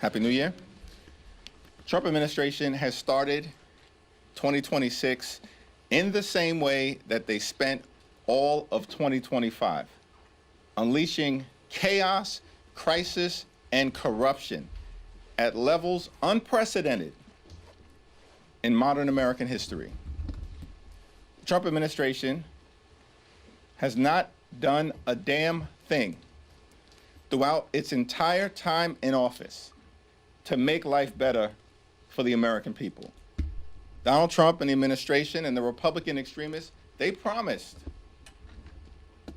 Happy New Year. Trump administration has started 2026 in the same way that they spent all of 2025, unleashing chaos, crisis, and corruption at levels unprecedented in modern American history. The Trump administration has not done a damn thing throughout its entire time in office to make life better for the American people. Donald Trump and the administration and the Republican extremists, they promised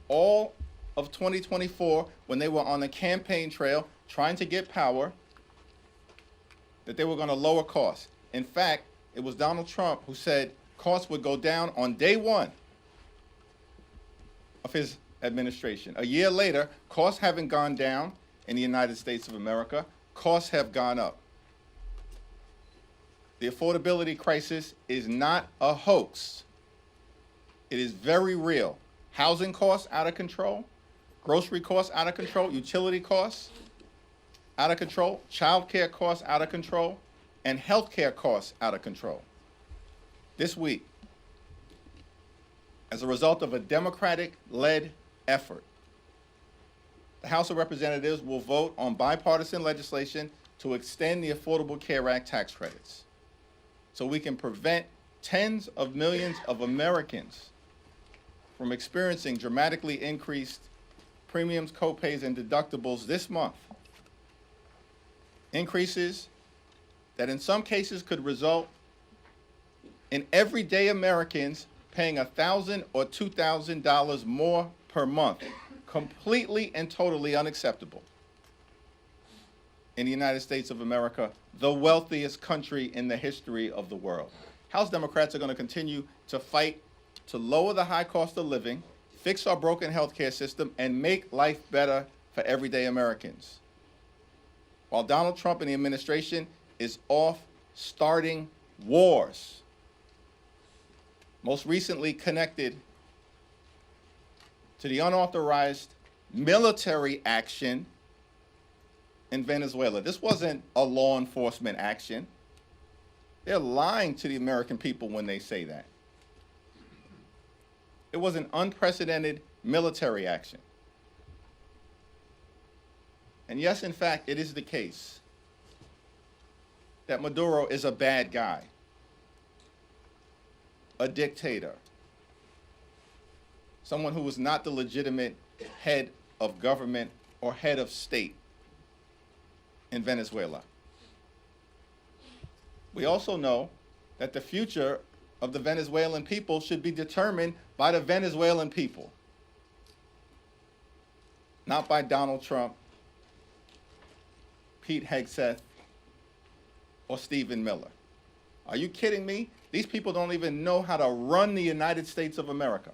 all of 2024, when they were on the campaign trail trying to get power, that they were going to lower costs. In fact, it was Donald Trump who said costs would go down on day one of his administration. A year later, costs haven't gone down in the United States of America. Costs have gone up. The affordability crisis is not a hoax. It is very real. Housing costs out of control, grocery costs out of control, utility costs out of control, child care costs out of control, and health care costs out of control. This week, as a result of a Democratic-led effort, the House of Representatives will vote on bipartisan legislation to extend the Affordable Care Act tax credits so we can prevent tens of millions of Americans from experiencing dramatically increased premiums, copays, and deductibles this month. Increases that in some cases could result in everyday Americans paying $1,000 or $2,000 more per month. Completely and totally unacceptable in the United States of America, the wealthiest country in the history of the world. House Democrats are going to continue to fight to lower the high cost of living, fix our broken healthcare system, and make life better for everyday Americans. While Donald Trump and the administration is off starting wars, most recently connected to the unauthorized military action in Venezuela. This wasn't a law enforcement action. They're lying to the American people when they say that. It was an unprecedented military action. And yes, in fact, it is the case that Maduro is a bad guy, a dictator, someone who was not the legitimate head of government or head of state in Venezuela. We also know that the future of the Venezuelan people should be determined by the Venezuelan people, not by Donald Trump, Pete Hegseth, or Stephen Miller. Are you kidding me? These people don't even know how to run the United States of America.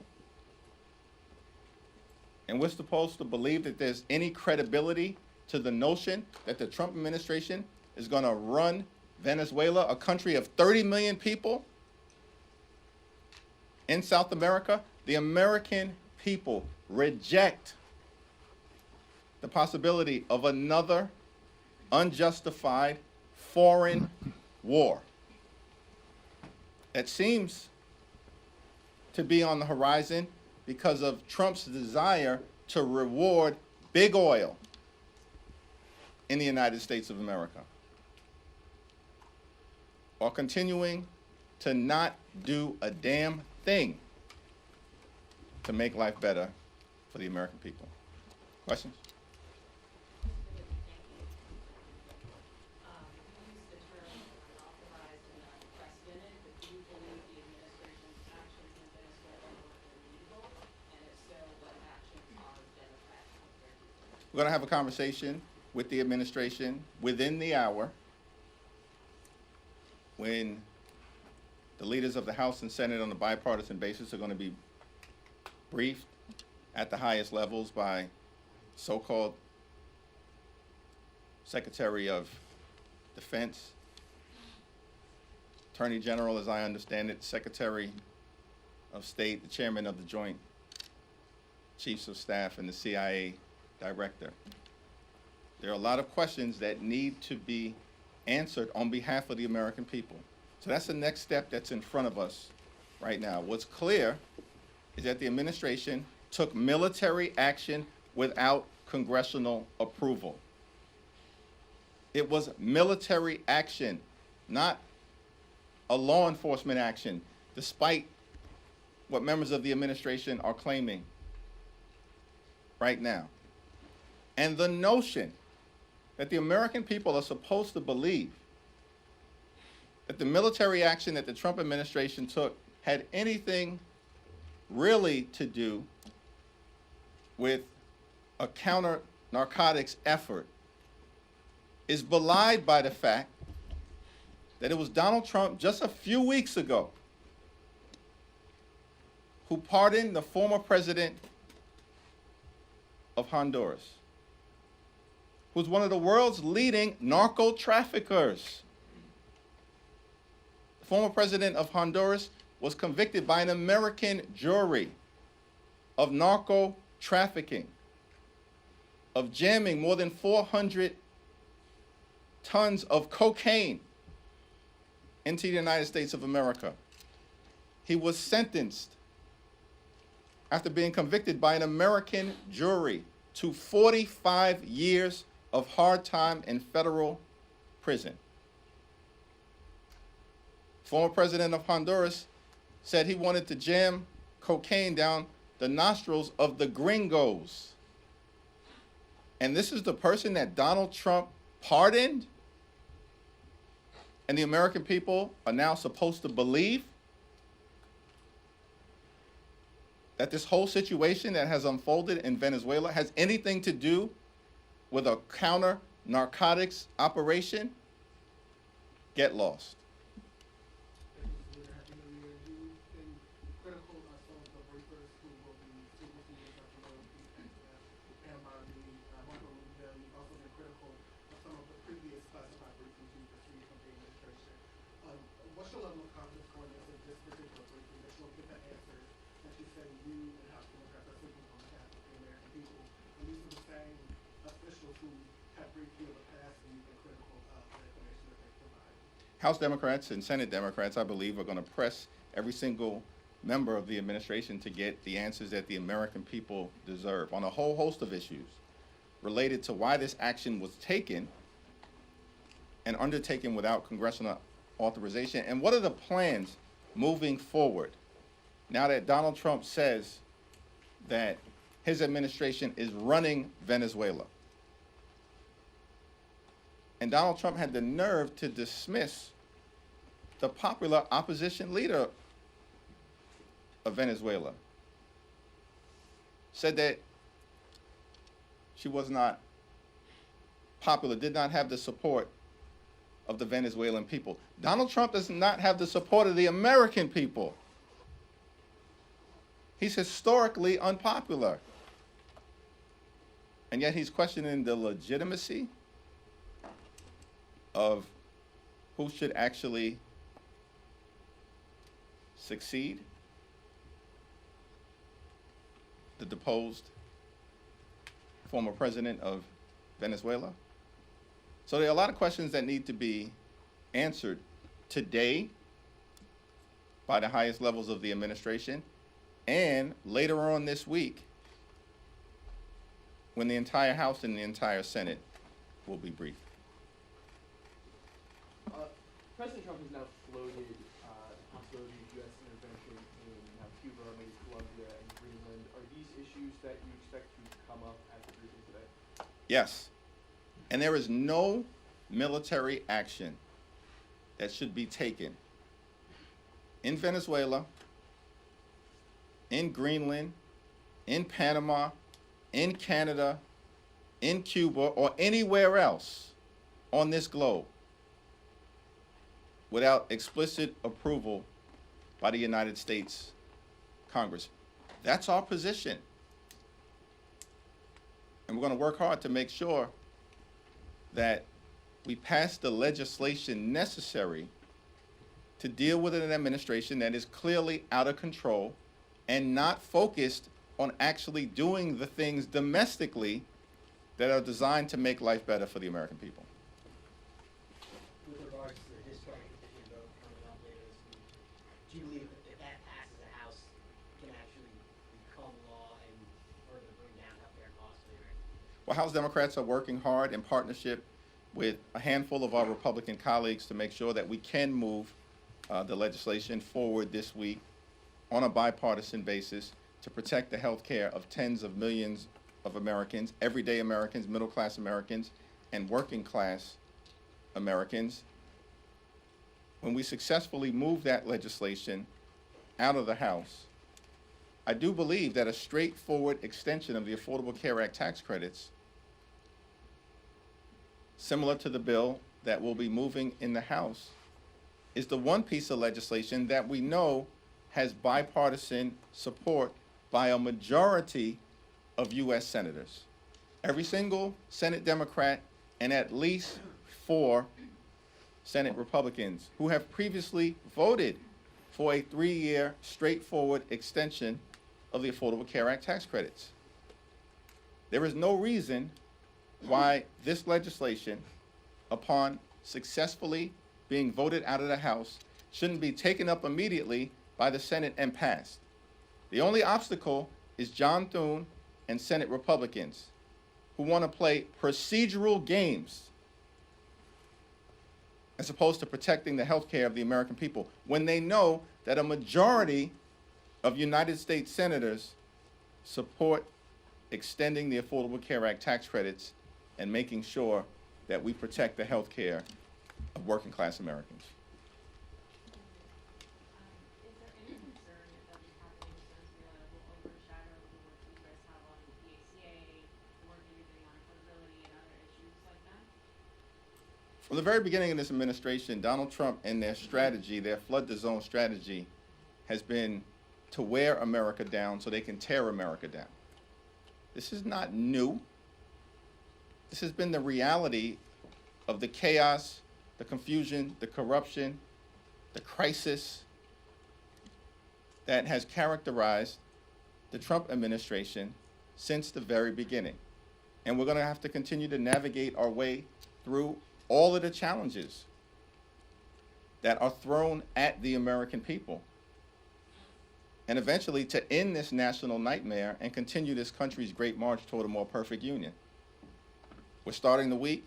And we're supposed to believe that there's any credibility to the notion that the Trump administration is going to run Venezuela, a country of 30 million people in South America? The American people reject the possibility of another unjustified foreign war that seems to be on the horizon because of Trump's desire to reward big oil in the United States of America, while continuing to not do a damn thing to make life better for the American people. Questions? We're going to have a conversation with the administration within the hour when the leaders of the House and Senate on a bipartisan basis are going to be briefed at the highest levels by so-called Secretary of Defense, Attorney General, as I understand it, Secretary of State, the Chairman of the Joint Chiefs of Staff, and the CIA Director. There are a lot of questions that need to be answered on behalf of the American people. So that's the next step that's in front of us right now. What's clear is that the administration took military action without congressional approval. It was military action, not a law enforcement action, despite what members of the administration are claiming right now. And the notion that the American people are supposed to believe that the military action that the Trump administration took had anything really to do with a counter-narcotics effort is belied by the fact that it was Donald Trump just a few weeks ago who pardoned the former president of Honduras, who's one of the world's leading narco-traffickers. The former president of Honduras was convicted by an American jury of narco-trafficking, of jamming more than 400 tons of cocaine into the United States of America. He was sentenced after being convicted by an American jury to 45 years of hard time in federal prison. Former president of Honduras said he wanted to jam cocaine down the nostrils of the gringos. And this is the person that Donald Trump pardoned? And the American people are now supposed to believe that this whole situation that has unfolded in Venezuela has anything to do with a counter-narcotics operation? Get lost. What's your level of confidence going into this particular briefing that you'll get the answers that you say you and House Democrats are seeking on behalf of the American people? And these are the same officials who have briefed you in the past and you've been critical of the information that they provide. House Democrats and Senate Democrats, I believe, are going to press every single member of the administration to get the answers that the American people deserve on a whole host of issues related to why this action was taken and undertaken without congressional authorization, and what are the plans moving forward now that Donald Trump says that his administration is running Venezuela. And Donald Trump had the nerve to dismiss the popular opposition leader of Venezuela. Said that she was not popular, did not have the support of the Venezuelan people. Donald Trump does not have the support of the American people. He's historically unpopular. And yet he's questioning the legitimacy of who should actually succeed the deposed former president of Venezuela. So there are a lot of questions that need to be answered today by the highest levels of the administration and later on this week when the entire House and the entire Senate will be briefed. President Trump has now floated the possibility of U.S. intervention in Cuba, maybe Colombia, and Greenland. Are these issues that you expect to come up at the briefing today? Yes. And there is no military action that should be taken in Venezuela, in Greenland, in Panama, in Canada, in Cuba, or anywhere else on this globe without explicit approval by the United States Congress. That's our position. And we're going to work hard to make sure that we pass the legislation necessary to deal with an administration that is clearly out of control and not focused on actually doing the things domestically that are designed to make life better for the American people. With regards to the discharge petition vote coming up later this week, do you believe that if that passes the House, can actually become law and further bring down healthcare costs for the American people? Well, House Democrats are working hard in partnership with a handful of our Republican colleagues to make sure that we can move the legislation forward this week on a bipartisan basis to protect the health care of tens of millions of Americans, everyday Americans, middle-class Americans, and working-class Americans. When we successfully move that legislation out of the House, I do believe that a straightforward extension of the Affordable Care Act tax credits, similar to the bill that will be moving in the House, is the one piece of legislation that we know has bipartisan support by a majority of U.S. senators. Every single Senate Democrat and at least 4 Senate Republicans who have previously voted for a 3-year straightforward extension of the Affordable Care Act tax credits. There is no reason why this legislation, upon successfully being voted out of the House, shouldn't be taken up immediately by the Senate and passed. The only obstacle is John Thune and Senate Republicans who want to play procedural games as opposed to protecting the health care of the American people when they know that a majority of United States senators support extending the Affordable Care Act tax credits and making sure that we protect the health care of working class Americans. Is there any concern that these happenings in Venezuela will overshadow the work you guys have on the ACA, the work that you're doing on affordability and other issues like that? From the very beginning of this administration, Donald Trump and their strategy, their flood the zone strategy, has been to wear America down so they can tear America down. This is not new. This has been the reality of the chaos, the confusion, the corruption, the crisis that has characterized the Trump administration since the very beginning. And we're going to have to continue to navigate our way through all of the challenges that are thrown at the American people, and eventually to end this national nightmare and continue this country's great march toward a more perfect union. We're starting the week.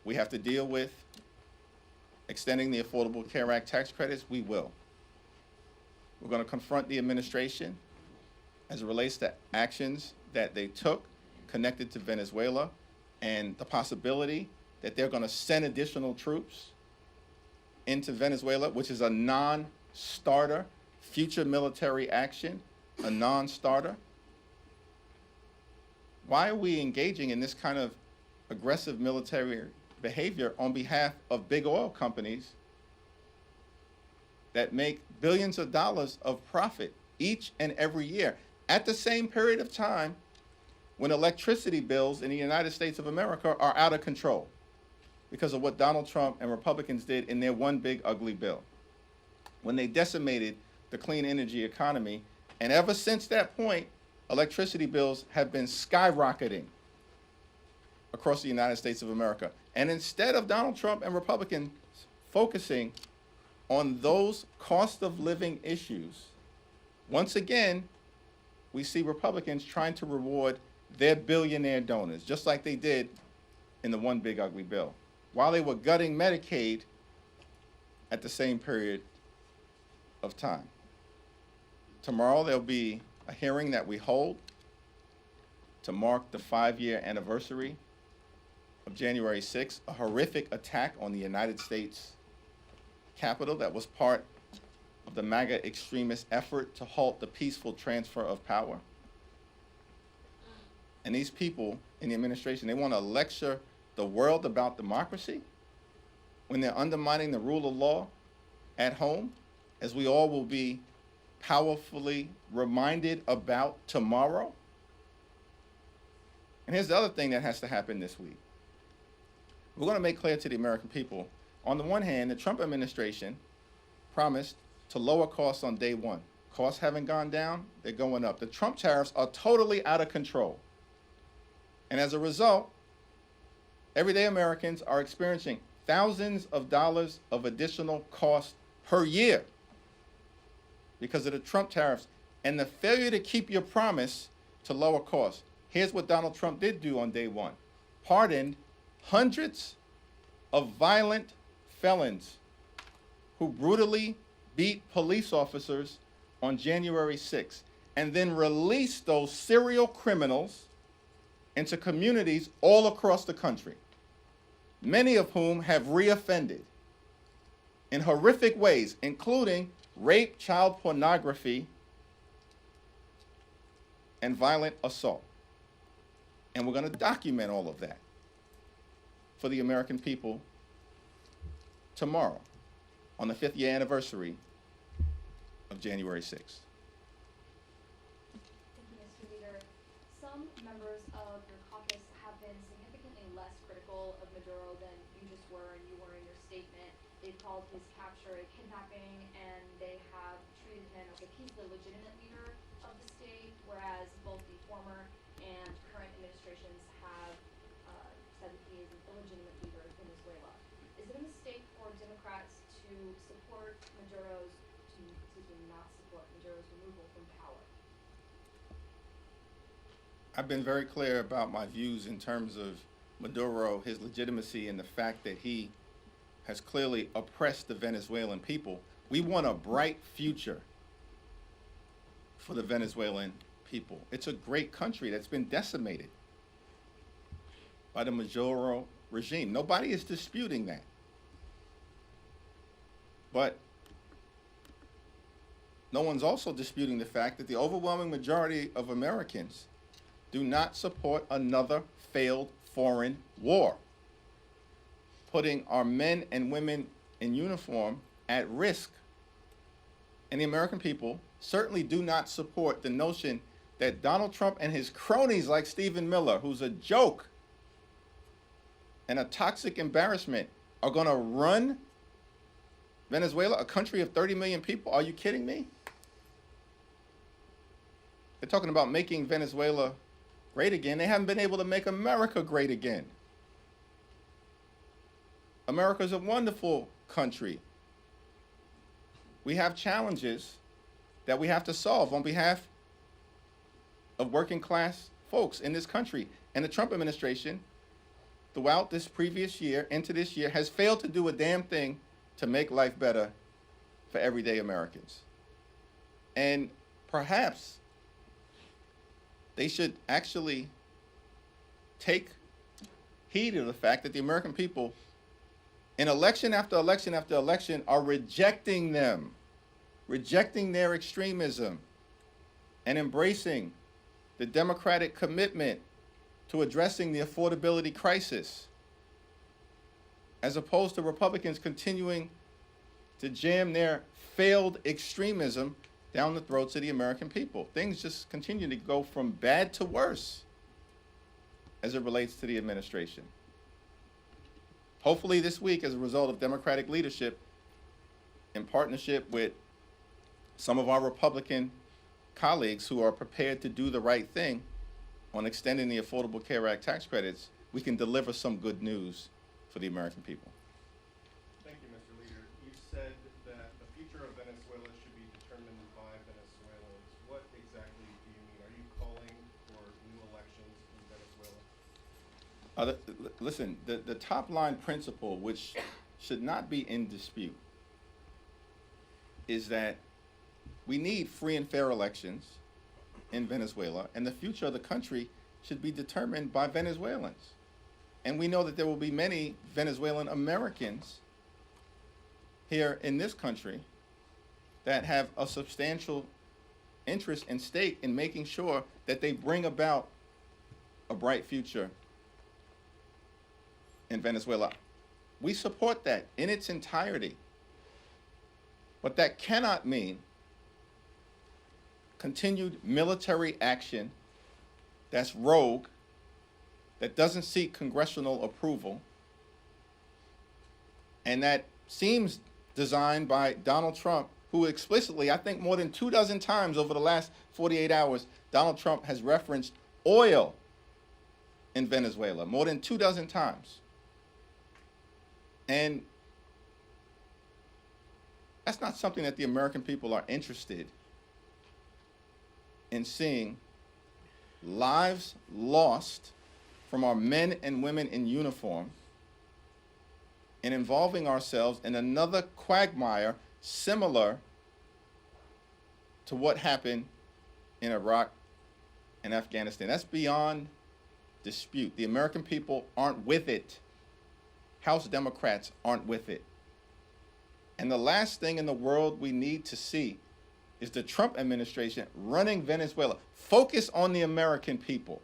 We have to deal with extending the Affordable Care Act tax credits. We will. We're going to confront the administration as it relates to actions that they took connected to Venezuela and the possibility that they're going to send additional troops into Venezuela, which is a non-starter, future military action, a non-starter. Why are we engaging in this kind of aggressive military behavior on behalf of big oil companies that make billions of dollars of profit each and every year at the same period of time when electricity bills in the United States of America are out of control because of what Donald Trump and Republicans did in their one big ugly bill, when they decimated the clean energy economy? And ever since that point, electricity bills have been skyrocketing across the United States of America. And instead of Donald Trump and Republicans focusing on those cost of living issues, once again, we see Republicans trying to reward their billionaire donors, just like they did in the one big ugly bill, while they were gutting Medicaid at the same period of time. Tomorrow there'll be a hearing that we hold to mark the 5-year anniversary of January 6th, a horrific attack on the United States Capitol that was part of the MAGA extremist effort to halt the peaceful transfer of power. And these people in the administration, they want to lecture the world about democracy when they're undermining the rule of law at home, as we all will be powerfully reminded about tomorrow. And here's the other thing that has to happen this week. We're going to make clear to the American people, on the one hand, the Trump administration promised to lower costs on day one. Costs haven't gone down, they're going up. The Trump tariffs are totally out of control. And as a result, everyday Americans are experiencing thousands of dollars of additional cost per year because of the Trump tariffs and the failure to keep your promise to lower costs. Here's what Donald Trump did do on day one. Pardoned hundreds of violent felons who brutally beat police officers on January 6th, and then released those serial criminals into communities all across the country, many of whom have reoffended in horrific ways, including rape, child pornography, and violent assault. And we're going to document all of that for the American people tomorrow, on the 5th year anniversary of January 6th. Thank you, Mr. Leader. Some members of your caucus have been significantly less critical of Maduro than you just were and you were in your statement. They've called his capture a kidnapping, and they have treated him as if he's the legitimate leader of the state, whereas both the former and current administrations have said that he is the illegitimate leader of Venezuela. Is it a mistake for Democrats to support Maduro's, not support Maduro's removal from power? I've been very clear about my views in terms of Maduro, his legitimacy, and the fact that he has clearly oppressed the Venezuelan people. We want a bright future for the Venezuelan people. It's a great country that's been decimated by the Maduro regime. Nobody is disputing that. But no one's also disputing the fact that the overwhelming majority of Americans do not support another failed foreign war, putting our men and women in uniform at risk. And the American people certainly do not support the notion that Donald Trump and his cronies like Stephen Miller, who's a joke and a toxic embarrassment, are going to run Venezuela, a country of 30 million people. Are you kidding me? They're talking about making Venezuela great again. They haven't been able to make America great again. America's a wonderful country. We have challenges that we have to solve on behalf of working class folks in this country. And the Trump administration, throughout this previous year, into this year, has failed to do a damn thing to make life better for everyday Americans. And perhaps they should actually take heed of the fact that the American people, in election after election after election, are rejecting them, rejecting their extremism, and embracing the Democratic commitment to addressing the affordability crisis, as opposed to Republicans continuing to jam their failed extremism down the throats of the American people. Things just continue to go from bad to worse as it relates to the administration. Hopefully this week, as a result of Democratic leadership, in partnership with some of our Republican colleagues who are prepared to do the right thing on extending the Affordable Care Act tax credits, we can deliver some good news for the American people. Thank you, Mr. Leader. You said that the future of Venezuela should be determined by Venezuelans. What exactly do you mean? Are you calling for new elections in Venezuela? Listen, the top line principle, which should not be in dispute, is that we need free and fair elections in Venezuela, and the future of the country should be determined by Venezuelans. And we know that there will be many Venezuelan Americans here in this country that have a substantial interest and stake in making sure that they bring about a bright future in Venezuela. We support that in its entirety. But that cannot mean continued military action that's rogue, that doesn't seek congressional approval, and that seems designed by Donald Trump, who explicitly, I think more than 24 times over the last 48 hours, Donald Trump has referenced oil in Venezuela, more than 24 times. And that's not something that the American people are interested in seeing. Lives lost from our men and women in uniform and involving ourselves in another quagmire similar to what happened in Iraq and Afghanistan. That's beyond dispute. The American people aren't with it. House Democrats aren't with it. And the last thing in the world we need to see is the Trump administration running Venezuela. Focus on the American people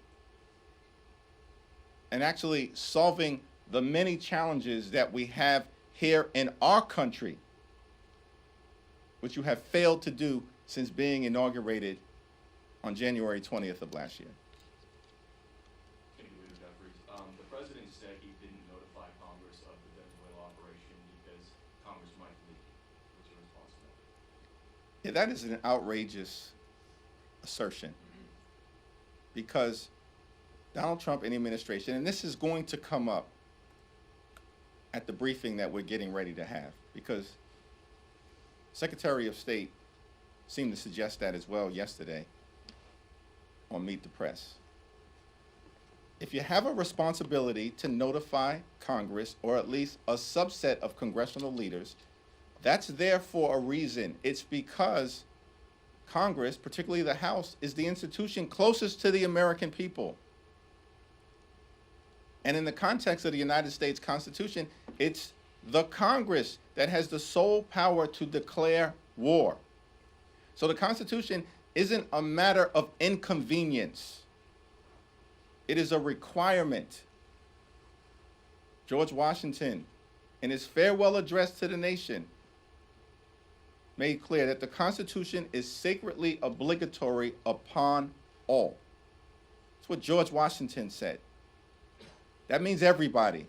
and actually solving the many challenges that we have here in our country, which you have failed to do since being inaugurated on January 20th of last year. Thank you, Leader Jeffries. The president said he didn't notify Congress of the Venezuela operation because Congress might leak. What's your response to that? Yeah, that is an outrageous assertion because Donald Trump and the administration, and this is going to come up at the briefing that we're getting ready to have, because Secretary of State seemed to suggest that as well yesterday on Meet the Press. If you have a responsibility to notify Congress, or at least a subset of congressional leaders, that's there for a reason. It's because Congress, particularly the House, is the institution closest to the American people. And in the context of the United States Constitution, it's the Congress that has the sole power to declare war. So the Constitution isn't a matter of inconvenience. It is a requirement. George Washington, in his farewell address to the nation, made clear that the Constitution is sacredly obligatory upon all. That's what George Washington said. That means everybody.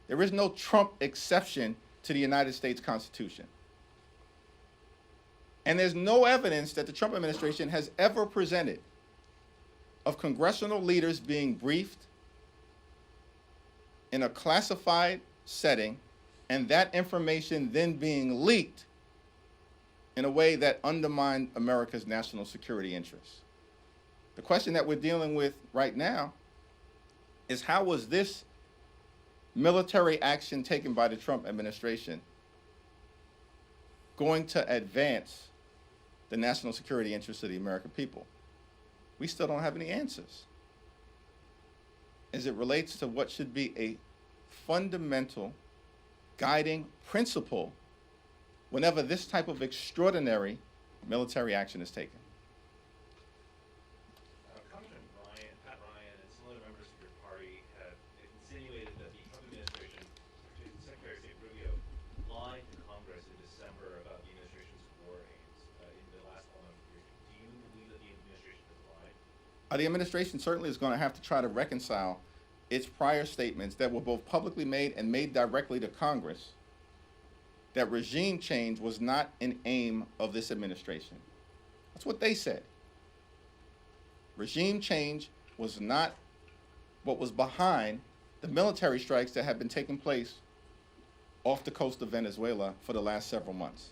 There is no Trump exception to the United States Constitution. And there's no evidence that the Trump administration has ever presented of congressional leaders being briefed in a classified setting and that information then being leaked in a way that undermined America's national security interests. The question that we're dealing with right now is, how was this military action taken by the Trump administration going to advance the national security interests of the American people? We still don't have any answers as it relates to what should be a fundamental guiding principle whenever this type of extraordinary military action is taken. Congressman Pat Ryan, and some other members of your party have insinuated that the Trump administration, particularly Secretary of State Rubio, lied to Congress in December about the administration's war aims in the last parliamentary period. Do you believe that the administration has lied? The administration certainly is going to have to try to reconcile its prior statements that were both publicly made and made directly to Congress, that regime change was not an aim of this administration. That's what they said. Regime change was not what was behind the military strikes that have been taking place off the coast of Venezuela for the last several months.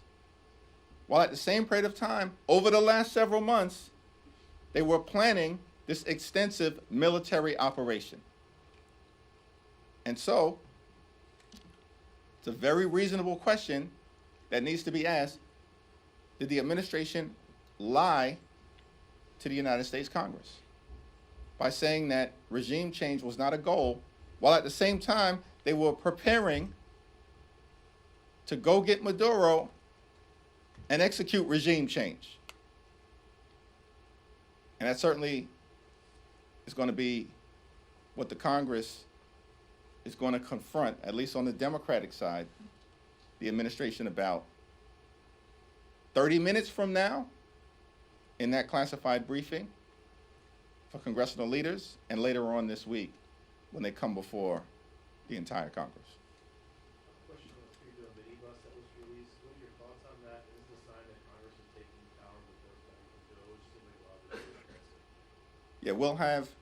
While at the same period of time, over the last several months, they were planning this extensive military operation. And so, it's a very reasonable question that needs to be asked. Did the administration lie to the United States Congress by saying that regime change was not a goal, while at the same time they were preparing to go get Maduro and execute regime change? And that certainly is going to be what the Congress is going to confront, at least on the Democratic side, the administration about 30 minutes from now in that classified briefing for congressional leaders, and later on this week when they come before the entire Congress. Question on the freedom minibus that was released. What are your thoughts on that? Is this a sign that Congress is taking power with those coming from DOJ, simply allowed to do it? Yeah, we'll have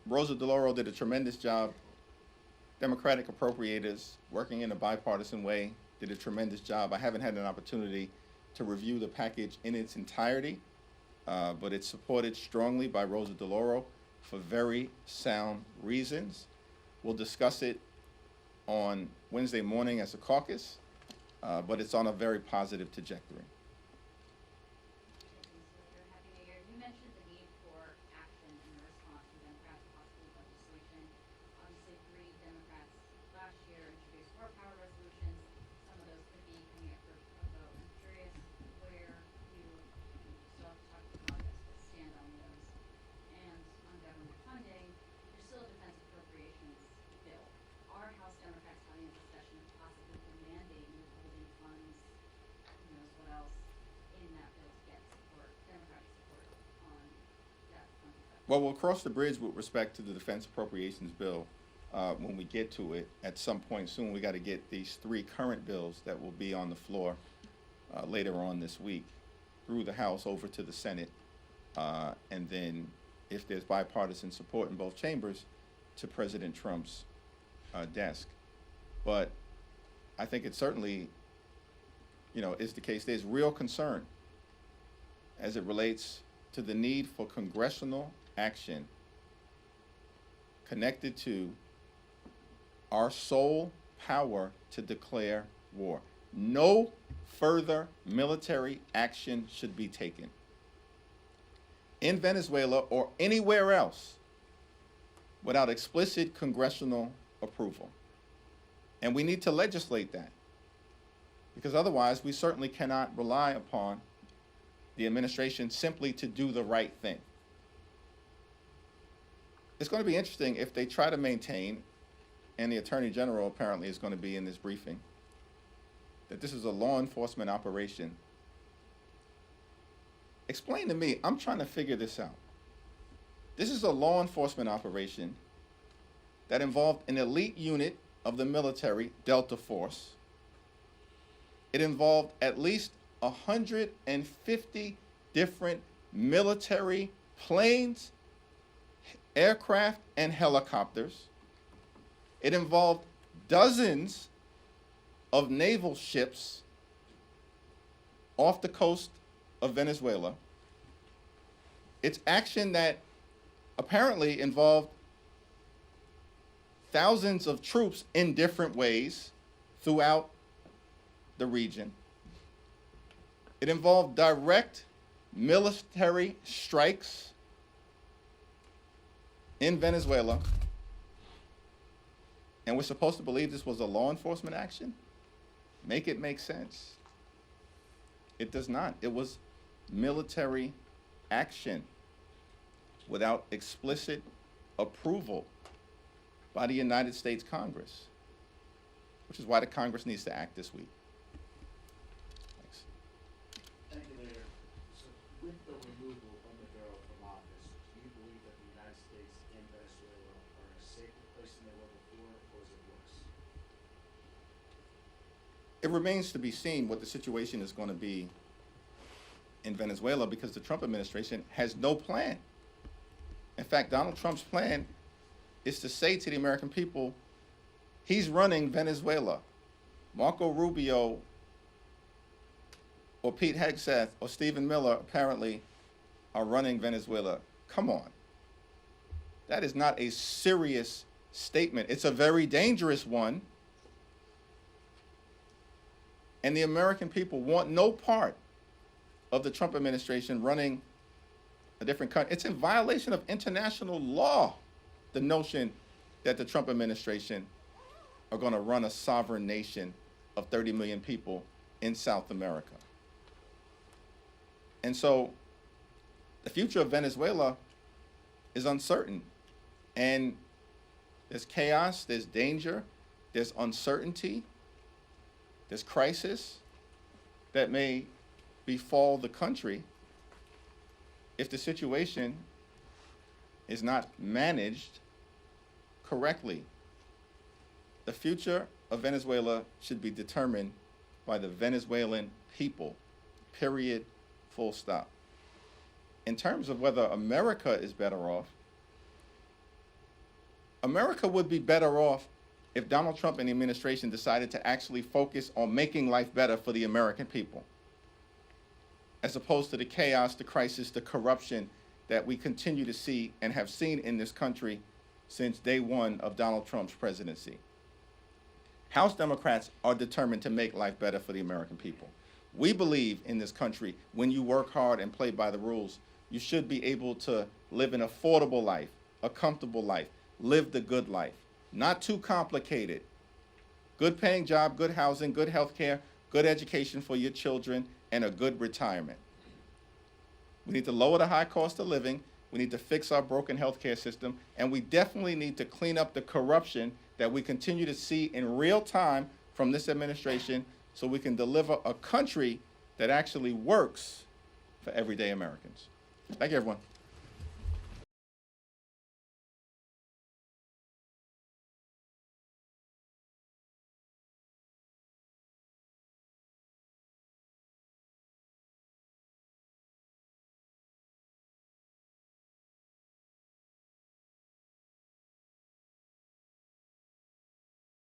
Rosa DeLauro did a tremendous job. Democratic appropriators, working in a bipartisan way, did a tremendous job. I haven't had an opportunity to review the package in its entirety, but it's supported strongly by Rosa DeLauro for very sound reasons. We'll discuss it on Wednesday morning as a caucus, but it's on a very positive trajectory. Happy New Year. You mentioned the need for action in response to Democrats' possible legislation. Obviously, 3 Democrats last year introduced 4 power resolutions. Some of those could be coming up for a vote. I'm curious where you still have to talk to Congress, but stand on those. And on government funding, there's still a defense appropriations bill. Are House Democrats having a discussion of possibly demanding withholding funds, who knows what else, in that bill to get support, Democratic support on that funding? Well, we'll cross the bridge with respect to the defense appropriations bill when we get to it at some point soon. We got to get these 3 current bills that will be on the floor later on this week through the House over to the Senate, and then if there's bipartisan support in both chambers, to President Trump's desk. But I think it certainly, is the case. There's real concern as it relates to the need for congressional action connected to our sole power to declare war. No further military action should be taken in Venezuela or anywhere else without explicit congressional approval. And we need to legislate that, because otherwise we certainly cannot rely upon the administration simply to do the right thing. It's going to be interesting if they try to maintain, and the Attorney General apparently is going to be in this briefing, that this is a law enforcement operation. Explain to me, I'm trying to figure this out. This is a law enforcement operation that involved an elite unit of the military, Delta Force. It involved at least 150 different military planes, aircraft, and helicopters. It involved dozens of naval ships off the coast of Venezuela. It's action that apparently involved thousands of troops in different ways throughout the region. It involved direct military strikes in Venezuela. And we're supposed to believe this was a law enforcement action? Make it make sense. It does not. It was military action without explicit approval by the United States Congress, which is why the Congress needs to act this week. Thanks. Thank you, Leader. So with the removal of Maduro from office, do you believe that the United States and Venezuela are in a safer place than they were before, or is it worse? It remains to be seen what the situation is going to be in Venezuela, because the Trump administration has no plan. In fact, Donald Trump's plan is to say to the American people, he's running Venezuela. Marco Rubio or Pete Hegseth or Stephen Miller apparently are running Venezuela. Come on. That is not a serious statement. It's a very dangerous one. And the American people want no part of the Trump administration running a different country. It's in violation of international law, the notion that the Trump administration are going to run a sovereign nation of 30 million people in South America. And so the future of Venezuela is uncertain. And there's chaos, there's danger, there's uncertainty, there's crisis that may befall the country if the situation is not managed correctly. The future of Venezuela should be determined by the Venezuelan people, period, full stop. In terms of whether America is better off, America would be better off if Donald Trump and the administration decided to actually focus on making life better for the American people, as opposed to the chaos, the crisis, the corruption that we continue to see and have seen in this country since day one of Donald Trump's presidency. House Democrats are determined to make life better for the American people. We believe in this country, when you work hard and play by the rules, you should be able to live an affordable life, a comfortable life, live the good life, not too complicated. Good paying job, good housing, good health care, good education for your children, and a good retirement. We need to lower the high cost of living. We need to fix our broken healthcare system, and we definitely need to clean up the corruption that we continue to see in real time from this administration, so we can deliver a country that actually works for everyday Americans. Thank you, everyone.